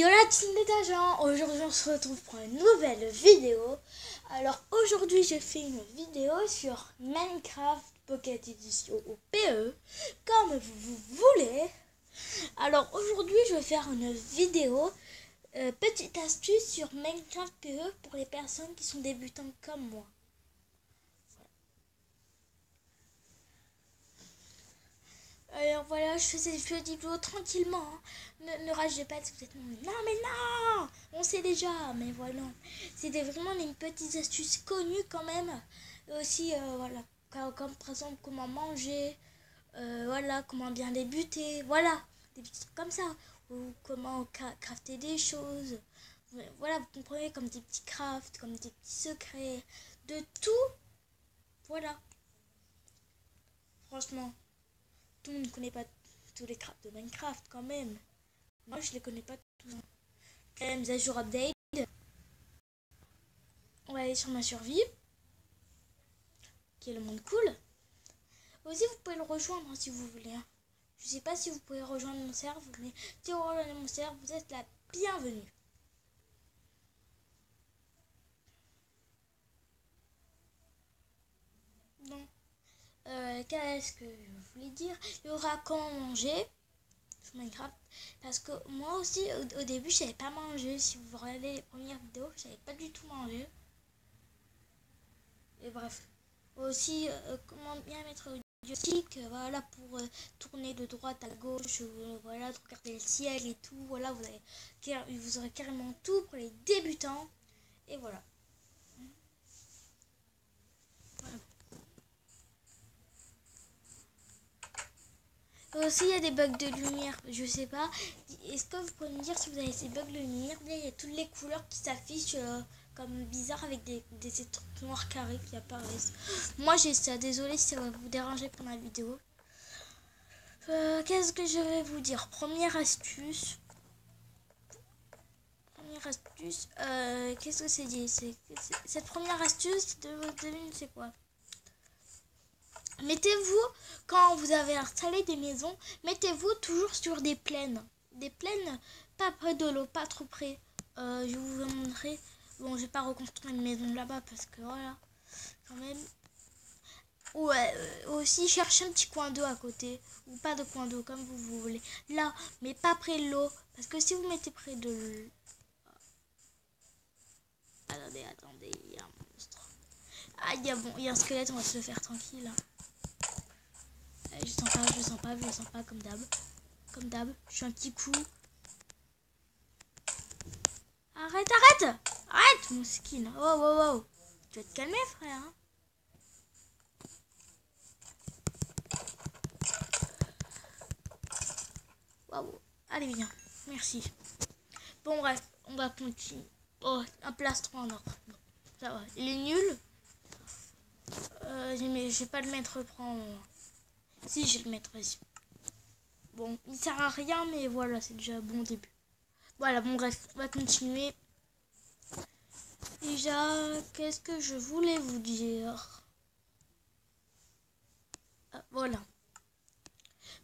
Yo la team des agents, aujourd'hui on se retrouve pour une nouvelle vidéo. Alors aujourd'hui j'ai fait une vidéo sur Minecraft Pocket Edition ou PE, comme vous voulez. Alors aujourd'hui je vais faire une vidéo petite astuce sur Minecraft PE pour les personnes qui sont débutantes comme moi. Alors voilà, je faisais des vidéos tranquillement. Hein. Ne ragez pas si vous êtes non mais non, on sait déjà, mais voilà. C'était vraiment une petite astuce connue quand même. Et aussi voilà, comme par exemple comment manger, voilà, comment bien débuter, voilà, des petits trucs comme ça. Ou comment crafter des choses. Voilà, vous comprenez, comme des petits crafts, comme des petits secrets, de tout. Voilà. Franchement. Tout le monde ne connaît pas tous les crafts de Minecraft quand même. Moi je les connais pas tous. Mise à jour update. On va aller sur ma survie. Qui est le monde cool. Aussi vous pouvez le rejoindre si vous voulez. Hein. Je sais pas si vous pouvez rejoindre mon serveur, mais si vous rejoignez mon serveur, vous êtes la bienvenue. Bon. Qu'est-ce que je voulais dire? Il y aura comment manger sur Minecraft, parce que moi aussi au début je savais pas manger. Si vous regardez les premières vidéos, je savais pas du tout manger. Et bref, aussi comment bien mettre le joystick, voilà, pour tourner de droite à gauche, voilà, de regarder le ciel et tout. Voilà, vous aurez carrément tout pour les débutants. Et voilà. Aussi, il y a des bugs de lumière, je sais pas. Est-ce que vous pouvez me dire si vous avez ces bugs de lumière? Il y a toutes les couleurs qui s'affichent comme bizarre avec des trucs noirs carrés qui apparaissent. Moi, j'ai ça. Désolé si ça va vous déranger pour la vidéo. Qu'est-ce que je vais vous dire? Première astuce. Qu'est-ce que c'est dit? Cette première astuce, devine c'est quoi? Mettez-vous, quand vous avez installé des maisons, mettez-vous toujours sur des plaines. Des plaines, pas près de l'eau, pas trop près. Je vous montrer. Bon, je vais pas reconstruire une maison là-bas parce que voilà, quand même. Ouais, aussi cherchez un petit coin d'eau à côté. Ou pas de coin d'eau, comme vous voulez. Là, mais pas près de l'eau. Parce que si vous mettez près de l'eau... Attendez, il y a un monstre. Ah, il y a un squelette, on va se le faire tranquille. Hein. Je sens pas, comme d'hab. Comme d'hab, je suis un petit coup. Arrête mon skin. Oh. Tu vas te calmer, frère. Hein. Waouh. Allez, viens. Merci. Bon, bref, on va continuer. Oh, un plastron en or. Bon, ça va. Il est nul. Je vais pas le mettre. Si, je vais le mettre, vas-y. Bon, il sert à rien, mais voilà, c'est déjà un bon début. Voilà, bon, bref, on va continuer. Déjà, qu'est-ce que je voulais vous dire? Voilà.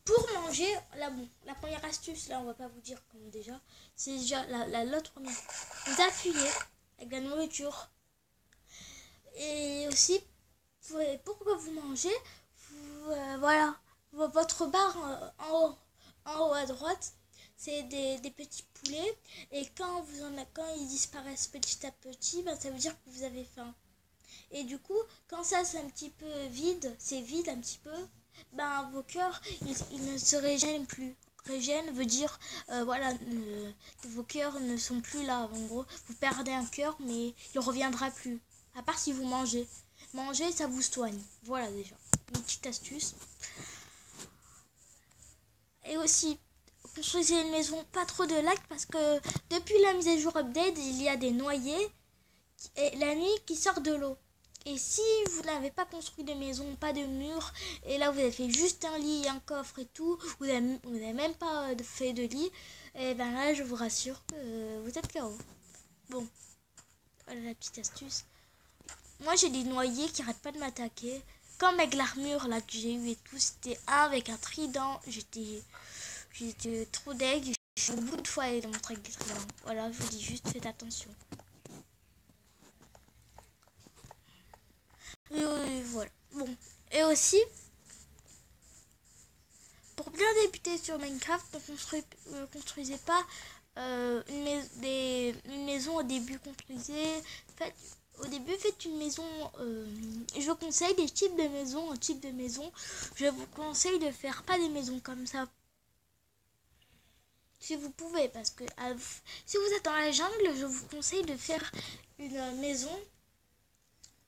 Pour manger, là, bon, la première astuce, là, on va pas vous dire comme déjà. C'est déjà l'autre première. Vous appuyez avec la nourriture. Et aussi, pour que vous mangez, voilà, votre barre en haut à droite, c'est des petits poulets. Et quand ils disparaissent petit à petit, ben, ça veut dire que vous avez faim. Et du coup, quand ça c'est un petit peu vide, c'est vide un petit peu, ben vos cœurs, ils ne se régènent plus. Régène veut dire, voilà, vos cœurs ne sont plus là. En gros, vous perdez un cœur, mais il ne reviendra plus. À part si vous mangez. Manger, ça vous soigne. Voilà déjà. Une petite astuce. Et aussi, construisez une maison pas trop de lac parce que depuis la mise à jour update, il y a des noyés et la nuit qui sortent de l'eau. Et si vous n'avez pas construit de maison, pas de mur, et là vous avez fait juste un lit, un coffre et tout, vous n'avez même pas fait de lit, et ben là je vous rassure que vous êtes KO. Bon, voilà la petite astuce. Moi j'ai des noyés qui arrêtent pas de m'attaquer. Comme avec l'armure là que j'ai eu et tout, c'était un avec un trident. J'étais trop deg. Au bout de fois, il montre triangle. Voilà, je vous dis juste, faites attention. Et voilà. Bon. Et aussi, pour bien débuter sur Minecraft, ne construisez pas une maison au début. Au début, faites une maison. Je vous conseille des types de maisons. Un type de maison, je vous conseille de faire pas des maisons comme ça. Si vous pouvez, parce que si vous êtes dans la jungle, je vous conseille de faire une maison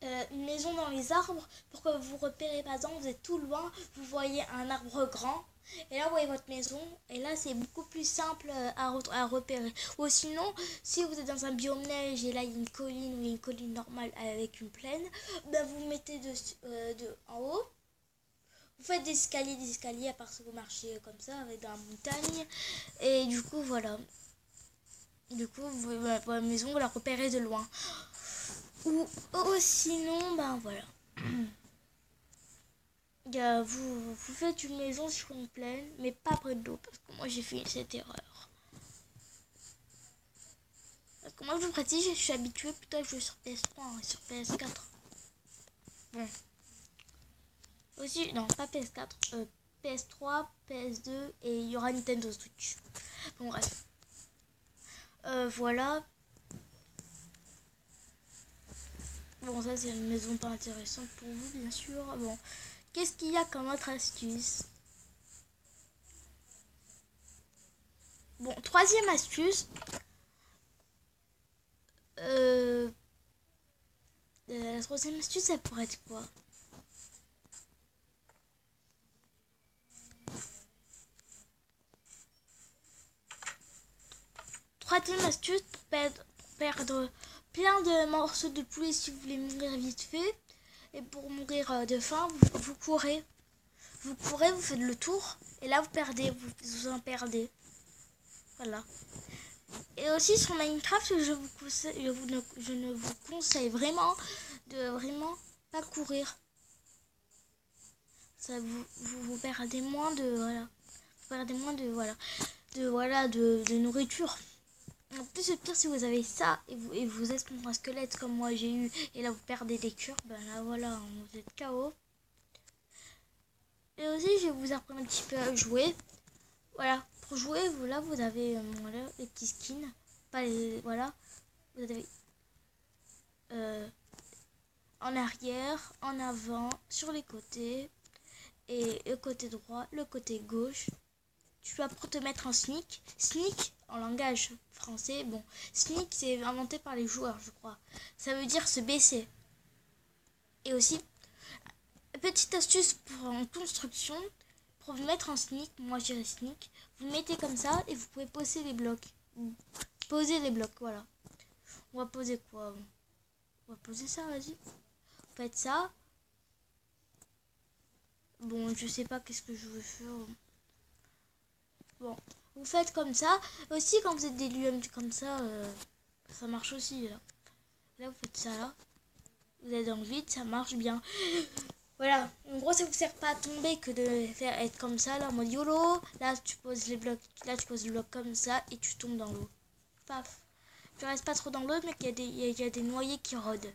dans les arbres pour que vous repérez. Par exemple, vous êtes tout loin, vous voyez un arbre grand et là vous voyez votre maison et là c'est beaucoup plus simple à repérer. Ou sinon, si vous êtes dans un biome neige et là il y a une colline ou une colline normale avec une plaine, ben vous mettez en haut. Vous faites des escaliers à part que vous marchez comme ça avec dans la montagne. Et du coup, voilà. Du coup, votre maison, vous la repérez de loin. Ou sinon, ben voilà. Vous faites une maison sur une plaine, mais pas près de l'eau. Parce que moi, j'ai fait cette erreur. Parce que moi, je pratique, je suis habituée plutôt à jouer sur PS3 et sur PS4. Bon. Aussi, non, pas PS4, PS3, PS2 et il y aura Nintendo Switch. Bon, bref. Voilà. Bon, ça c'est une maison pas intéressante pour vous, bien sûr. Bon, qu'est-ce qu'il y a comme autre astuce? Bon, troisième astuce. La troisième astuce, ça pourrait être quoi? Troisième astuce pour perdre plein de morceaux de poulet si vous voulez mourir vite fait. Et pour mourir de faim, vous courez. Vous courez, vous faites le tour. Et là, vous perdez, vous en perdez. Voilà. Et aussi sur Minecraft, je ne vous conseille vraiment de vraiment pas courir. Ça vous perdez moins de de nourriture. En plus, c'est pire si vous avez ça et vous êtes contre un squelette comme moi j'ai eu et là vous perdez des cœurs, ben là voilà, vous êtes KO. Et aussi, je vais vous apprendre un petit peu à jouer. Voilà, pour jouer, vous avez les petits skins. Pas les, voilà, vous avez en arrière, en avant, sur les côtés et le côté droit, le côté gauche. Tu dois pour te mettre en sneak. Sneak, en langage français, bon, sneak c'est inventé par les joueurs, je crois. Ça veut dire se baisser. Et aussi, petite astuce pour en construction, pour vous mettre en sneak, moi j'irai sneak, vous mettez comme ça et vous pouvez poser les blocs. Poser les blocs, voilà. On va poser quoi? On va poser ça, vas-y. Vous faites ça. Bon, je sais pas qu'est-ce que je veux faire. Bon, vous faites comme ça. Aussi, quand vous êtes des lieux comme ça, ça marche aussi. Là, vous faites ça là. Vous êtes dans le vide, ça marche bien. Voilà, en gros, ça vous sert pas à tomber que de faire être comme ça, là, en mode YOLO. Là, tu poses les blocs, là, tu poses le bloc comme ça et tu tombes dans l'eau. Paf. Tu restes pas trop dans l'eau, mais il y a des noyés qui rôdent.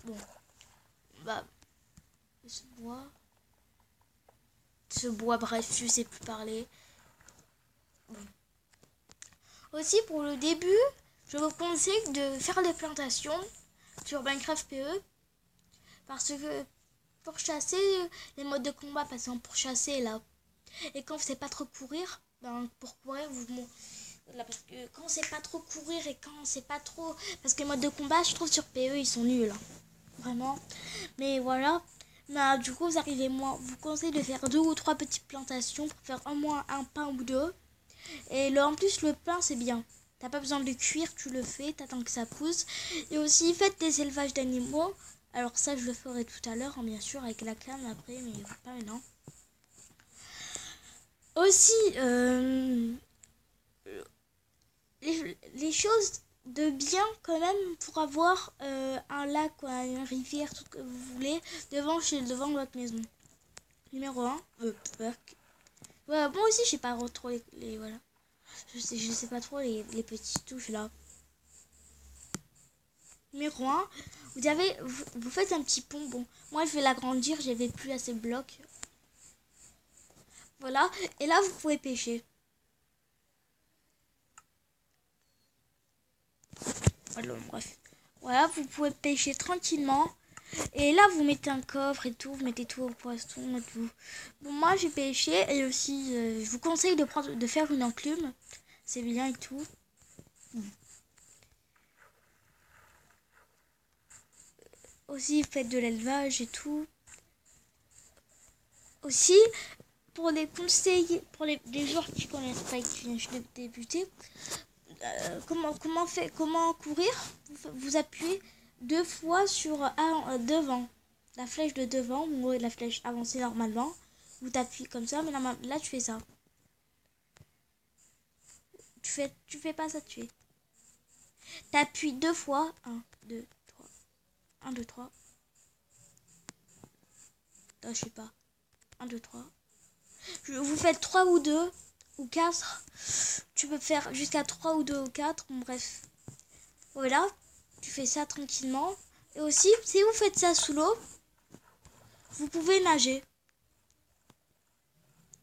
Bon. Bah. Ce bois, bref, je sais plus parler. Bon. Aussi, pour le début, je vous conseille de faire des plantations sur Minecraft PE. Parce que pour chasser, les modes de combat, par exemple, pour chasser là. Et quand vous ne savez pas trop courir, ben, pour courir, là, parce que quand on sait pas trop courir et quand on sait pas trop. Parce que les modes de combat, je trouve sur PE, ils sont nuls. Hein. Vraiment. Mais voilà. Mais, du coup, vous conseille de faire 2 ou 3 petites plantations pour faire au moins un pain ou deux. Et en plus, le pain, c'est bien. T'as pas besoin de le cuire, tu le fais, t'attends que ça pousse. Et aussi, faites des élevages d'animaux. Alors ça, je le ferai tout à l'heure, hein, bien sûr, avec la clame après, mais pas maintenant. Aussi, les choses de bien quand même pour avoir un lac ou une rivière, tout ce que vous voulez, devant votre maison. Numéro 1, ouais, Moi aussi, je sais pas trop voilà. Je sais pas trop les petites touches là. Numéro 1, vous faites un petit pont. Bon, moi je vais l'agrandir, j'avais plus assez de blocs. Voilà, et là vous pouvez pêcher. Voilà, bref. Voilà, vous pouvez pêcher tranquillement. Et là, vous mettez un coffre et tout, vous mettez tout au poisson et tout. Bon, moi, j'ai pêché et aussi, je vous conseille de faire une enclume. C'est bien et tout. Aussi, faites de l'élevage et tout. Aussi, pour les conseils, pour les gens qui connaissent pas et qui viennent de débuter, comment courir, vous appuyez 2 fois sur devant. La flèche de devant, ou la flèche avancée normalement. Vous t'appuiez comme ça, mais là tu fais ça. Tu fais pas ça, tu fais. T'appuies 2 fois. 1, 2, 3. 1, 2, 3. Non, je sais pas. 1, 2, 3. Vous faites 3 ou 2 ou 4. Tu peux faire jusqu'à 3 ou 2 ou 4. Bon, bref. Voilà. Tu fais ça tranquillement. Et aussi, si vous faites ça sous l'eau, vous pouvez nager.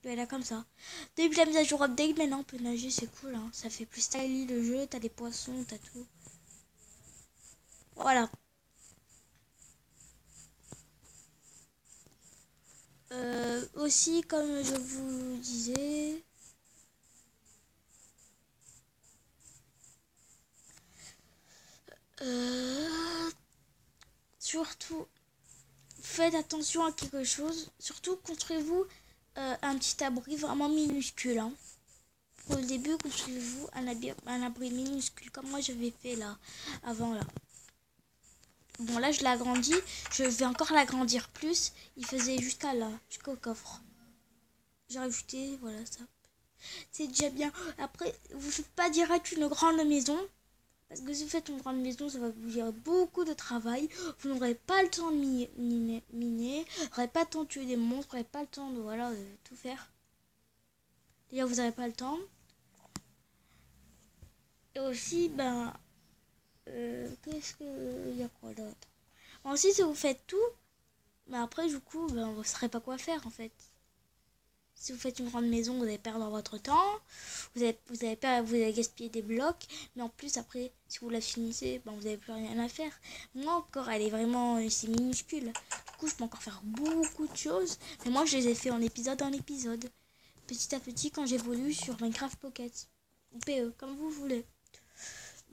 Voilà, comme ça. Depuis la mise à jour update, maintenant on peut nager, c'est cool. Hein. Ça fait plus stylish le jeu. T'as des poissons, t'as tout. Voilà. Aussi, comme je vous disais, surtout, faites attention à quelque chose. Surtout, construisez-vous un petit abri vraiment minuscule. Hein. Au début, construisez-vous un abri minuscule, comme moi j'avais fait là, avant là. Bon, là, je l'ai agrandi. Je vais encore l'agrandir plus. Il faisait jusqu'à là, jusqu'au coffre. J'ai rajouté, voilà ça. C'est déjà bien. Après, vous ne faites pas direct une grande maison. Parce que si vous faites une grande maison, ça va vous dire beaucoup de travail. Vous n'aurez pas le temps de miner. Vous n'aurez pas le temps de tuer des monstres. Vous n'aurez pas le temps de, voilà, de tout faire. D'ailleurs, vous n'aurez pas le temps. Et aussi, qu'est-ce qu'il y a quoi d'autre? Ensuite, si vous faites tout, mais après, du coup, vous ne saurez pas quoi faire en fait. Si vous faites une grande maison, vous allez perdre votre temps, vous allez gaspiller des blocs, mais en plus après, si vous la finissez, vous n'avez plus rien à faire. Moi encore, elle est vraiment, c'est minuscule. Du coup, je peux encore faire beaucoup de choses, mais moi je les ai fait en épisode petit à petit quand j'évolue sur Minecraft Pocket ou PE, comme vous voulez.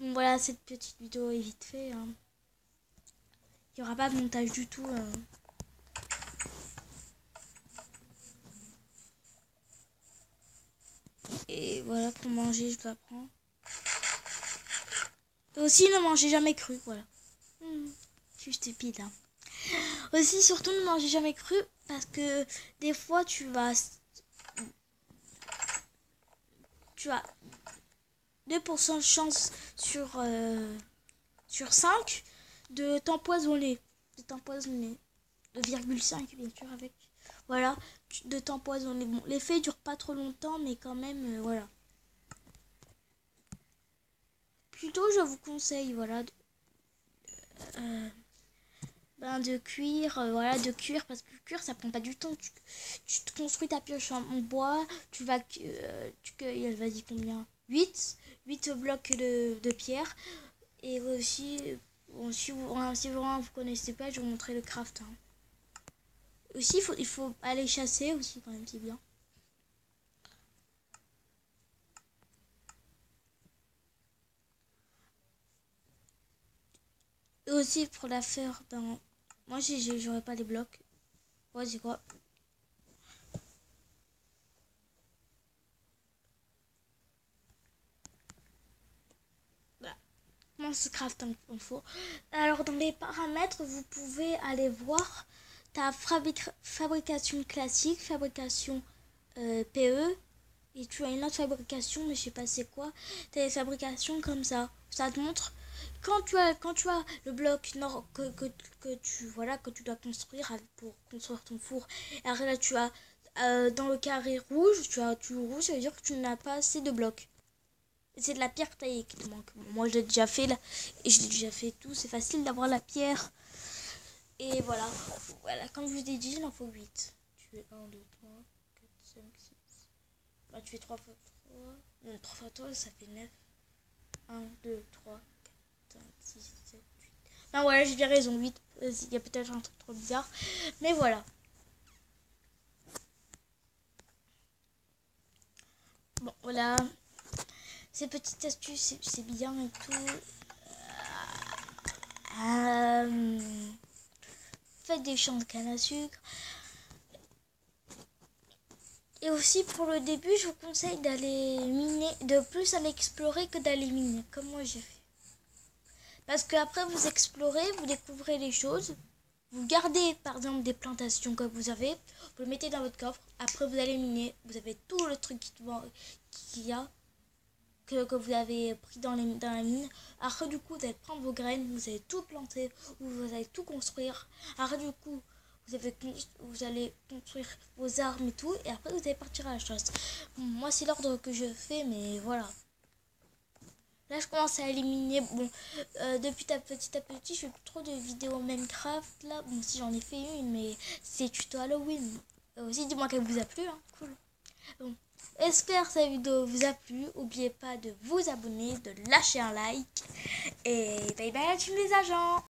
Bon, voilà, cette petite vidéo est vite fait. Hein. Il n'y aura pas de montage du tout. Et voilà, pour manger, je dois prendre. Et aussi, ne mangez jamais cru, voilà. Je suis stupide, hein. Aussi, surtout, ne mangez jamais cru, parce que des fois, tu as 2% de chance sur 5 de t'empoisonner. 2,5 bien sûr avec. Voilà, de t'empoisonner. Bon, l'effet dure pas trop longtemps, mais quand même, voilà. Plutôt, je vous conseille, voilà, de cuire, de cuire, parce que cuire, ça prend pas du temps. Tu te construis ta pioche en bois, tu vas, elle va dire combien 8 blocs de pierre. Et aussi, bon, si vraiment vous connaissez pas, je vais vous montrer le craft. Hein. Aussi, il faut aller chasser aussi quand même, c'est bien. Et aussi pour la faire, moi j'aurais pas les blocs. Ouais, c'est quoi? Voilà. Comment se craft un four? Alors dans les paramètres, vous pouvez aller voir ta fabrication classique, fabrication PE. Et tu as une autre fabrication, mais je sais pas c'est quoi. Tu as des fabrications comme ça. Ça te montre quand tu as le bloc nord que tu dois construire pour construire ton four. Et après là tu as dans le carré rouge, tu as tout rouge, ça veut dire que tu n'as pas assez de blocs. C'est de la pierre taillée qui te manque. Moi, je l'ai déjà fait là, et je l'ai déjà fait tout. C'est facile d'avoir la pierre. Et voilà. Voilà, comme je vous ai dit, il en faut 8. Tu fais 1, 2, 3, 4, 5, 6. Bah, tu fais 3 fois 3. Non, 3 fois 3, ça fait 9. 1, 2, 3, 4, 5, 6, 7, 8. Non, voilà, j'ai bien raison, 8. Il y a peut-être un truc trop bizarre. Mais voilà. Bon, voilà. Ces petites astuces, c'est bien et tout. Faites des champs de canne à sucre. Et aussi pour le début, je vous conseille d'aller miner, de plus aller explorer que d'aller miner, comme moi j'ai fait. Parce qu'après vous explorez, vous découvrez les choses. Vous gardez par exemple des plantations que vous avez, vous le mettez dans votre coffre. Après vous allez miner, vous avez tout le truc qu'il y a. Que vous avez pris dans la mine. Après du coup vous allez prendre vos graines, vous allez tout planter, ou vous allez tout construire. Après du coup vous allez construire vos armes et tout, et après vous allez partir à la chasse. Moi c'est l'ordre que je fais, mais voilà. Là je commence à éliminer, bon, depuis petit à petit je fais plus trop de vidéos Minecraft là, bon si j'en ai fait une, mais c'est tuto Halloween. Aussi dis-moi qu'elle vous a plu, hein, cool. Bon. J'espère que cette vidéo vous a plu. N'oubliez pas de vous abonner, de lâcher un like. Et bye bye à tous les agents.